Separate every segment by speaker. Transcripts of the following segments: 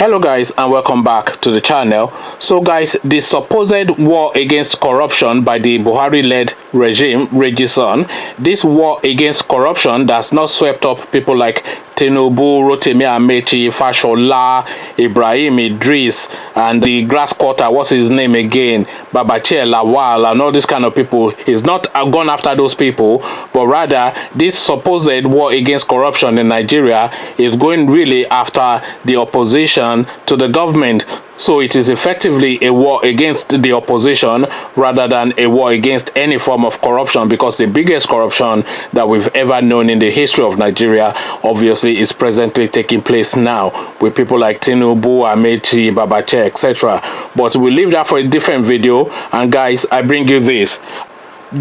Speaker 1: Hello guys, and welcome back to the channel. So guys, the supposed war against corruption by the Buhari-led regime rages on. This war against corruption that's not swept up people like Tinubu, Rotimi Amechi, Fashola, Ibrahim Idris, and the grass cutter, what's his name again, Babache Lawal, and all these kind of people. He's not gone after those people, but rather this supposed war against corruption in Nigeria is going really after the opposition to the government. So it is effectively a war against the opposition rather than a war against any form of corruption, because the biggest corruption that we've ever known in the history of Nigeria obviously is presently taking place now with people like Tinubu, Amechi, Babache, etc. But we'll leave that for a different video. And guys, I bring you this.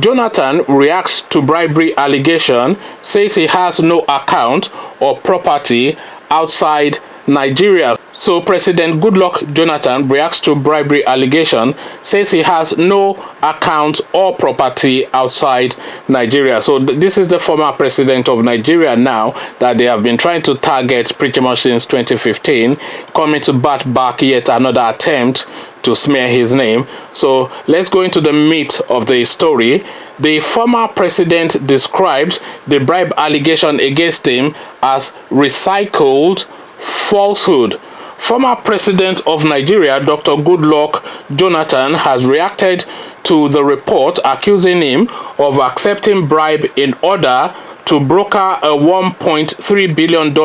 Speaker 1: Jonathan reacts to bribery allegation, says he has no account or property outside Nigeria. So President Goodluck Jonathan reacts to bribery allegation, says he has no account or property outside Nigeria. So this is the former president of Nigeria now that they have been trying to target pretty much since 2015, coming to bat back yet another attempt to smear his name. So let's go into the meat of the story. The former president described the bribe allegation against him as recycled falsehood. Former President of Nigeria, Dr. Goodluck Jonathan, has reacted to the report accusing him of accepting bribe in order to broker a $1.3 billion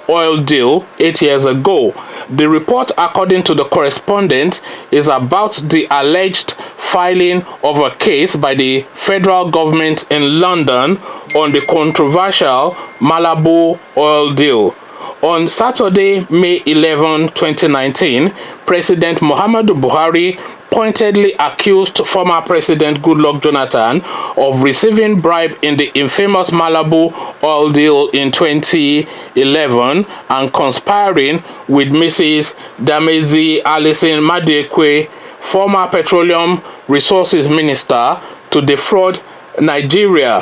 Speaker 1: oil deal 8 years ago. The report, according to the correspondent, is about the alleged filing of a case by the federal government in London on the controversial Malabu oil deal. On Saturday, May 11, 2019, President Muhammadu Buhari pointedly accused former President Goodluck Jonathan of receiving bribe in the infamous Malabu oil deal in 2011 and conspiring with Mrs. Damezi Alison Madekwe, former Petroleum Resources Minister, to defraud Nigeria.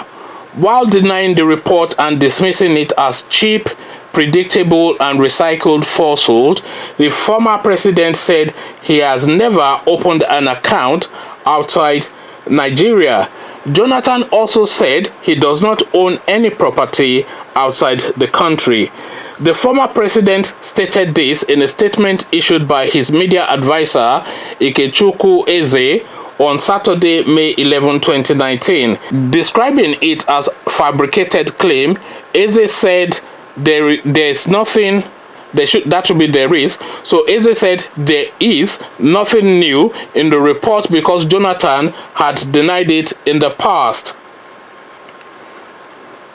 Speaker 1: While denying the report and dismissing it as cheap, predictable and recycled falsehood, the former president said he has never opened an account outside Nigeria. Jonathan also said he does not own any property outside the country. The former president stated this in a statement issued by his media advisor Ikechukwu Eze on Saturday, May 11, 2019. Describing it as fabricated claim, Eze said there is nothing, that should be there is. So Eze said there is nothing new in the report because Jonathan had denied it in the past.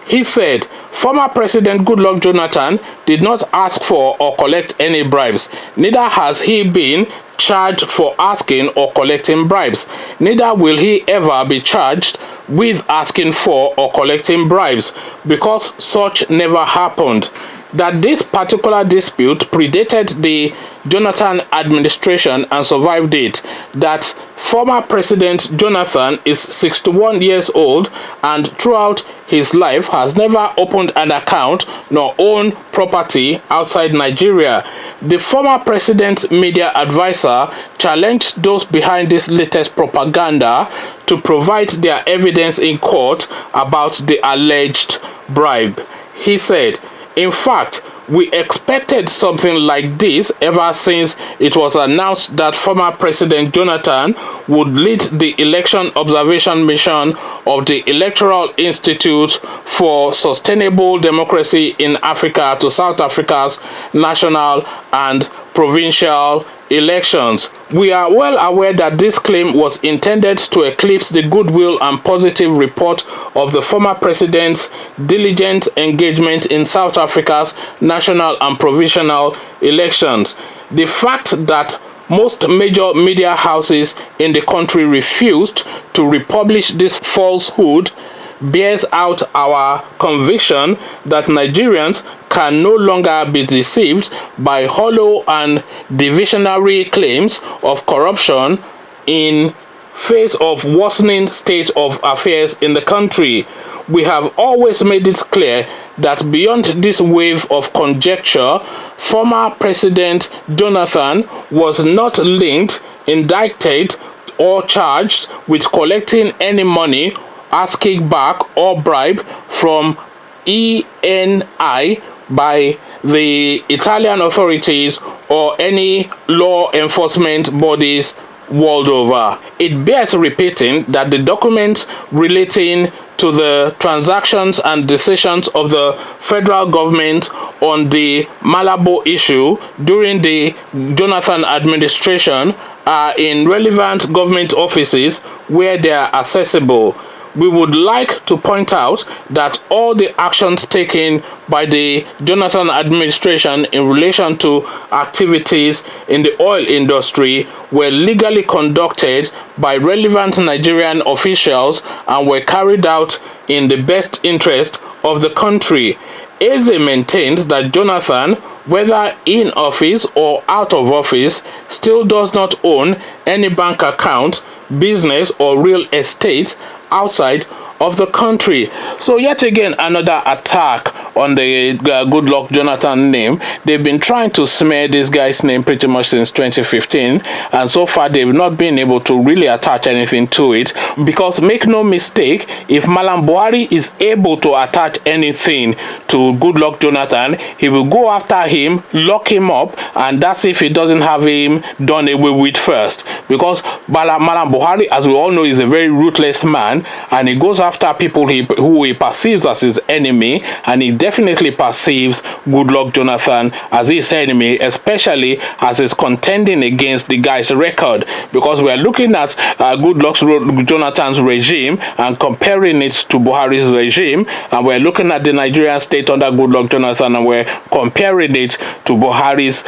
Speaker 1: He said former President Goodluck Jonathan did not ask for or collect any bribes. Neither has he been charged for asking or collecting bribes. Neither will he ever be charged with asking for or collecting bribes, because such never happened. That this particular dispute predated the Jonathan administration and survived it. That former President Jonathan is 61 years old and throughout his life has never opened an account nor owned property outside Nigeria. The former president's media advisor challenged those behind this latest propaganda to provide their evidence in court about the alleged bribe. He said, "In fact, we expected something like this ever since it was announced that former President Jonathan would lead the election observation mission of the Electoral Institute for Sustainable Democracy in Africa to South Africa's national and provincial elections. We are well aware that this claim was intended to eclipse the goodwill and positive report of the former president's diligent engagement in South Africa's national and provincial elections. The fact that most major media houses in the country refused to republish this falsehood bears out our conviction that Nigerians can no longer be deceived by hollow and divisionary claims of corruption in face of worsening state of affairs in the country. We have always made it clear that beyond this wave of conjecture, former President Jonathan was not linked, indicted, or charged with collecting any money as kickback or bribe from ENI by the Italian authorities or any law enforcement bodies world over. It bears repeating that the documents relating to the transactions and decisions of the federal government on the Malabu issue during the Jonathan administration are in relevant government offices where they are accessible. We would like to point out that all the actions taken by the Jonathan administration in relation to activities in the oil industry were legally conducted by relevant Nigerian officials and were carried out in the best interest of the country. Eze maintains that Jonathan, whether in office or out of office, still does not own any bank account, business or real estate outside of the country. So yet again, another attack on the Goodluck Jonathan name. They've been trying to smear this guy's name pretty much since 2015, and so far they've not been able to really attach anything to it, because make no mistake, if Malam Buhari is able to attach anything to Goodluck Jonathan, he will go after him, lock him up, and that's if he doesn't have him done away with first, because Malam Buhari, as we all know, is a very ruthless man, and he goes after people who he perceives as his enemy, and he definitely perceives Goodluck Jonathan as his enemy, especially as he's contending against the guy's record, because we are looking at Goodluck Jonathan's regime and comparing it to Buhari's regime, and we're looking at the Nigerian state under Goodluck Jonathan and we're comparing it to Buhari's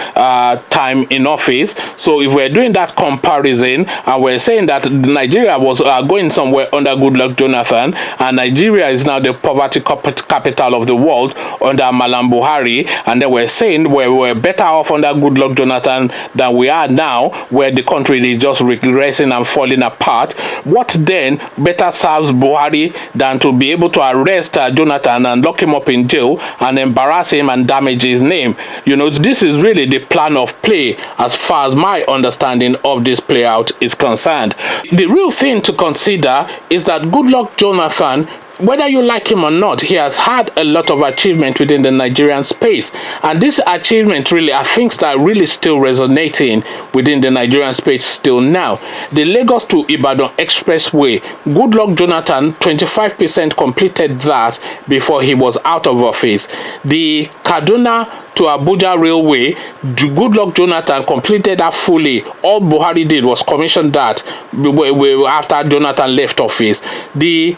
Speaker 1: time in office. So if we're doing that comparison and we're saying that Nigeria was going somewhere under Goodluck Jonathan, and Nigeria is now the poverty capital of the world under Malam Buhari, and then we're saying we're better off under Goodluck Jonathan than we are now, where the country is just regressing and falling apart. What then better serves Buhari than to be able to arrest Jonathan and lock him up in jail and embarrass him and damage his name? You know, this is really the plan of play as far as my understanding of this play out is concerned. The real thing to consider is that Goodluck Jonathan, whether you like him or not, he has had a lot of achievement within the Nigerian space, and this achievement really are things that are really still resonating within the Nigerian space still now. The Lagos to Ibadan Expressway, Goodluck Jonathan 25% completed that before he was out of office. The Kaduna to Abuja Railway, Goodluck Jonathan completed that fully. All Buhari did was commission that after Jonathan left office. The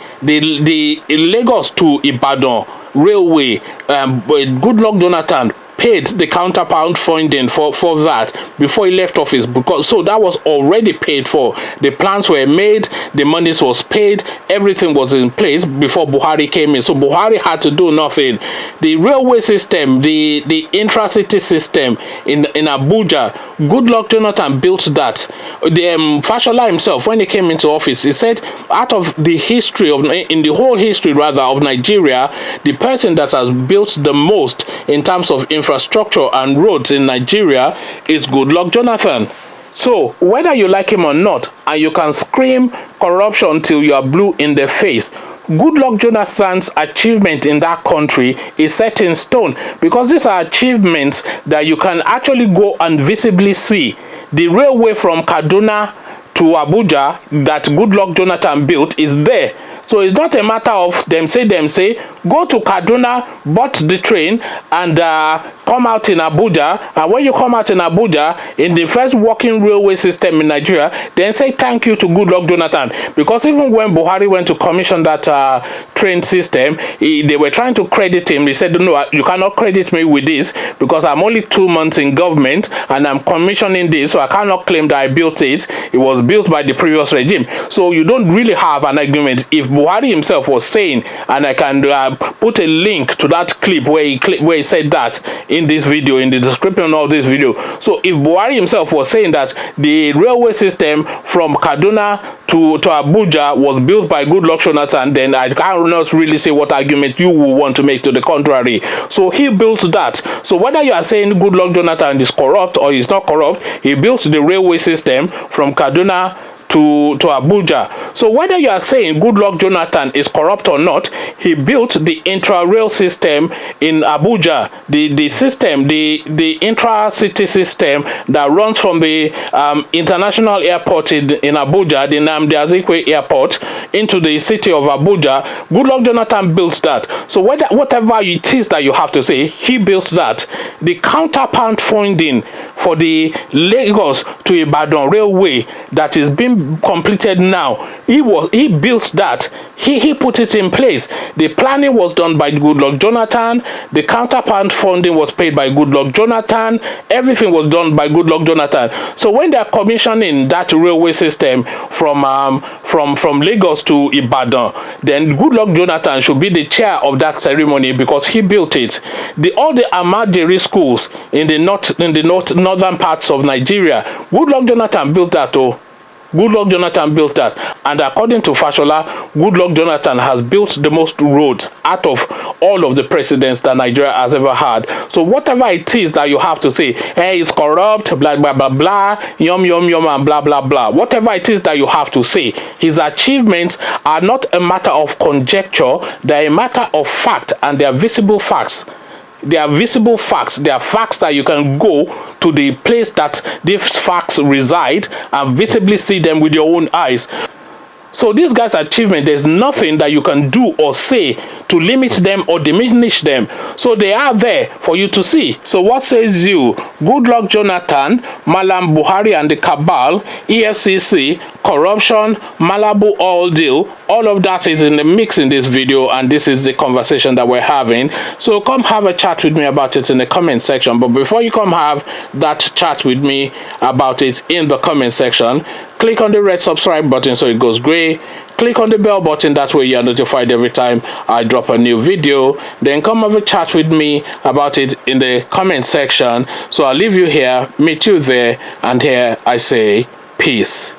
Speaker 1: Lagos to Ibadan Railway, Goodluck Jonathan paid the counterpart funding for that before he left office, because so that was already paid for. The plans were made, the monies was paid, everything was in place before Buhari came in. So Buhari had to do nothing. The railway system, the intracity system in Abuja, Goodluck Jonathan built that. The Fashola himself, when he came into office, he said out of the history of, in the whole history rather of Nigeria, the person that has built the most in terms of infrastructure and roads in Nigeria is Goodluck Jonathan. So whether you like him or not, and you can scream corruption till you are blue in the face, Goodluck Jonathan's achievement in that country is set in stone, because these are achievements that you can actually go and visibly see. The railway from Kaduna to Abuja that Goodluck Jonathan built is there. So it's not a matter of them say, go to Kaduna, bought the train, and come out in Abuja. And when you come out in Abuja, in the first working railway system in Nigeria, then say thank you to Goodluck Jonathan. Because even when Buhari went to commission that train system, they were trying to credit him. They said, no, you cannot credit me with this because I'm only 2 months in government and I'm commissioning this, so I cannot claim that I built it. It was built by the previous regime. So you don't really have an argument. If Buhari himself was saying, and I can put a link to that clip where he said that in this video, in the description of this video. So if Buhari himself was saying that the railway system from Kaduna to Abuja was built by Goodluck Jonathan, then I cannot really say what argument you will want to make to the contrary. So he built that. So whether you are saying Goodluck Jonathan is corrupt or he's not corrupt, he built the railway system from Kaduna to Abuja. So whether you are saying Goodluck Jonathan is corrupt or not, he built the intra-rail system in Abuja, the system, the intra-city system that runs from the international airport in Abuja, the Nnamdi Azikiwe airport, into the city of Abuja. Goodluck Jonathan built that. So whatever it is that you have to say, he built that. The counterpart funding for the Lagos to Ibadan railway that is being completed now, he built that. He put it in place. The planning was done by Goodluck Jonathan. The counterpart funding was paid by Goodluck Jonathan. Everything was done by Goodluck Jonathan. So when they are commissioning that railway system from Lagos to Ibadan, then Goodluck Jonathan should be the chair of that ceremony because he built it. All the Ahmadiyya schools in the northern parts of Nigeria, Goodluck Jonathan built that. Goodluck Jonathan built that, and according to Fashola, Goodluck Jonathan has built the most roads out of all of the presidents that Nigeria has ever had. So whatever it is that you have to say, hey, it's corrupt, blah blah blah blah, yum yum yum, and blah blah blah, whatever it is that you have to say, his achievements are not a matter of conjecture, they are a matter of fact, and they are visible facts. They are visible facts. They are facts that you can go to the place that these facts reside and visibly see them with your own eyes. So this guy's achievement, there's nothing that you can do or say to limit them or diminish them. So they are there for you to see. So what says you? Goodluck Jonathan, Malam Buhari and the cabal, EFCC, corruption, Malabu oil deal, all of that is in the mix in this video, and this is the conversation that we're having. So come have a chat with me about it in the comment section. But before you come have that chat with me about it in the comment section, click on the red subscribe button so it goes gray. Click on the bell button, that way you are notified every time I drop a new video. Then come have a chat with me about it in the comment section. So I'll leave you here, meet you there, and here I say peace.